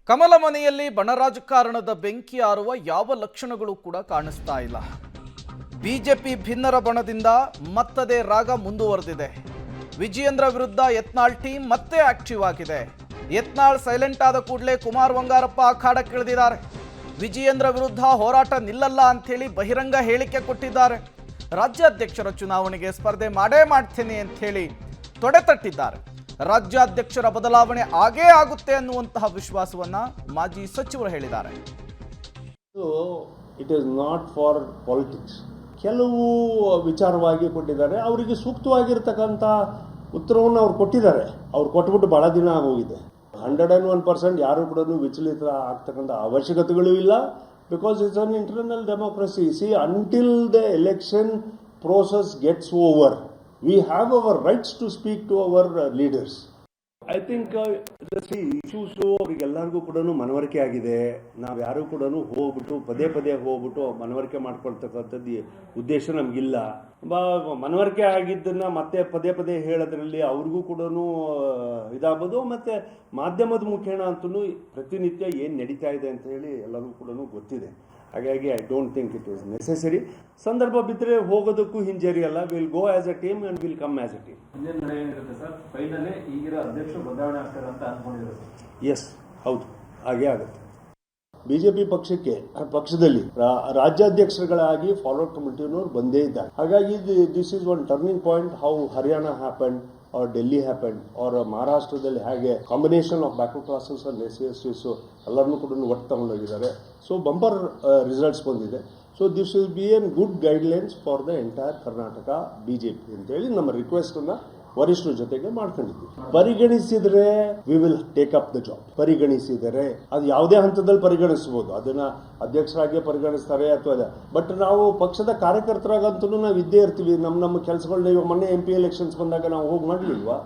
ಕಮಲ ಮನೆಯಲ್ಲಿ ಬಣ ರಾಜಕಾರಣದ ಬೆಂಕಿ ಆರುವ ಯಾವ ಲಕ್ಷಣಗಳು ಕೂಡ ಕಾಣಿಸ್ತಾ ಇಲ್ಲ. ಬಿಜೆಪಿ ಭಿನ್ನರ ಬಣದಿಂದ ಮತ್ತದೇ ರಾಗ ಮುಂದುವರೆದಿದೆ. ವಿಜಯೇಂದ್ರ ವಿರುದ್ಧ ಯತ್ನಾಳ್ ಟೀಮ್ ಮತ್ತೆ ಆಕ್ಟಿವ್ ಆಗಿದೆ. ಯತ್ನಾಳ್ ಸೈಲೆಂಟ್ ಆದ ಕೂಡಲೇ ಕುಮಾರ್ ಬಂಗಾರಪ್ಪ ಅಖಾಡಕ್ಕಿಳಿದಿದ್ದಾರೆ. ವಿಜಯೇಂದ್ರ ವಿರುದ್ಧ ಹೋರಾಟ ನಿಲ್ಲಲ್ಲ ಅಂಥೇಳಿ ಬಹಿರಂಗ ಹೇಳಿಕೆ ಕೊಟ್ಟಿದ್ದಾರೆ. ರಾಜ್ಯಾಧ್ಯಕ್ಷರ ಚುನಾವಣೆಗೆ ಸ್ಪರ್ಧೆ ಮಾಡೇ ಮಾಡ್ತೇನೆ ಅಂತ ಹೇಳಿ ತೊಡೆತಟ್ಟಿದ್ದಾರೆ. ರಾಜ್ಯಾಧ್ಯಕ್ಷರ ಬದಲಾವಣೆ ಆಗೇ ಆಗುತ್ತೆ ಅನ್ನುವಂತಹ ವಿಶ್ವಾಸವನ್ನ ಮಾಜಿ ಸಚಿವರು ಹೇಳಿದ್ದಾರೆ. It is not for politics. ಕೆಲವು ವಿಚಾರವಾಗಿ ಕೊಟ್ಟಿದ್ದಾರೆ, ಅವರಿಗೆ ಸೂಕ್ತವಾಗಿರ್ತಕ್ಕಂಥ ಉತ್ತರವನ್ನು ಅವ್ರು ಕೊಟ್ಟಿದ್ದಾರೆ. ಅವ್ರು ಕೊಟ್ಬಿಟ್ಟು ಬಹಳ ದಿನ ಆಗೋಗಿದೆ. 101% ಯಾರು ಕೂಡ ವಿಚಲಿತ ಆಗ್ತಕ್ಕಂಥ ಅವಶ್ಯಕತೆಗಳು ಇಲ್ಲ. Because it's an internal democracy. C, until the election process gets over, we have our rights to speak to our leaders. I think the issues ಅವರಿಗೆಲ್ಲರಿಗೂ ಕೂಡ ಮನವರಿಕೆ ಆಗಿದೆ. ನಾವು ಯಾರು ಕೂಡ ಹೋಗ್ಬಿಟ್ಟು ಪದೇ ಹೋಗ್ಬಿಟ್ಟು ಮನವರಿಕೆ ಮಾಡ್ಕೊಳ್ತಕ್ಕಂಥದ್ದು ಉದ್ದೇಶ ನಮಗಿಲ್ಲ. ಮನವರಿಕೆ ಆಗಿದ್ದನ್ನ ಮತ್ತೆ ಪದೇ ಹೇಳೋದ್ರಲ್ಲಿ ಅವ್ರಿಗೂ ಕೂಡ ಇದಾಗ್ಬೋದು. ಮತ್ತೆ ಮಾಧ್ಯಮದ ಮುಖೇನ ಅಂತೂ ಪ್ರತಿನಿತ್ಯ ಏನು ನಡೀತಾ ಇದೆ ಅಂತ ಹೇಳಿ ಎಲ್ಲರಿಗೂ ಕೂಡ ಗೊತ್ತಿದೆ. ಹಾಗಾಗಿ I don't think it is necessary. ಸಂದರ್ಭ ಬಿದ್ದರೆ ಹೋಗೋದಕ್ಕೂ ಹಿಂಜರಿ ಅಲ್ಲ. Will go as a team and will come as a team. Yes, ಹೌದು, ಹಾಗೆ ಆಗುತ್ತೆ. ಬಿಜೆಪಿ ಪಕ್ಷದಲ್ಲಿ ರಾಜ್ಯಾಧ್ಯಕ್ಷರುಗಳಾಗಿ ಫಾರ್ವರ್ಡ್ ಕಮಿಟಿನವರು ಬಂದೇ ಇದ್ದಾರೆ. ಹಾಗಾಗಿ this is one turning point. How Haryana happen or Delhi happened or ಮಹಾರಾಷ್ಟ್ರದಲ್ಲಿ ಹಾಗೆ combination of backward classes and SC/STs ಎಲ್ಲರನ್ನೂ ಕೂಡ ಒಟ್ಟು ತಗೊಂಡೋಗಿದ್ದಾರೆ. ಸೊ ಬಂಪರ್ ರಿಸಲ್ಟ್ಸ್ ಬಂದಿದೆ. So this will be N good guidelines for the entire Karnataka BJP ಅಂತೇಳಿ ನಮ್ಮ ರಿಕ್ವೆಸ್ಟನ್ನು ವರಿಷ್ಠರ ಜೊತೆಗೆ ಮಾಡ್ಕೊಂಡಿದ್ವಿ. ಪರಿಗಣಿಸಿದರೆ we will take up the job. ಪರಿಗಣಿಸಿದರೆ ಅದು ಯಾವುದೇ ಹಂತದಲ್ಲಿ ಪರಿಗಣಿಸಬಹುದು. ಅದನ್ನ ಅಧ್ಯಕ್ಷರಾಗಿ ಪರಿಗಣಿಸ್ತಾರೆ ಅಥವಾ ಬಟ್ ನಾವು ಪಕ್ಷದ ಕಾರ್ಯಕರ್ತರಾಗಂತೂ ನಾವು ಇದ್ದೇ ಇರ್ತೀವಿ. ನಮ್ಮ ಕೆಲಸಗಳನ್ನ ಇವಾಗ ಮೊನ್ನೆ MP ಎಲೆಕ್ಷನ್ಸ್ ಬಂದಾಗ ನಾವು ಹೋಗಿ ಮಾಡಲಿಲ್ವಾ?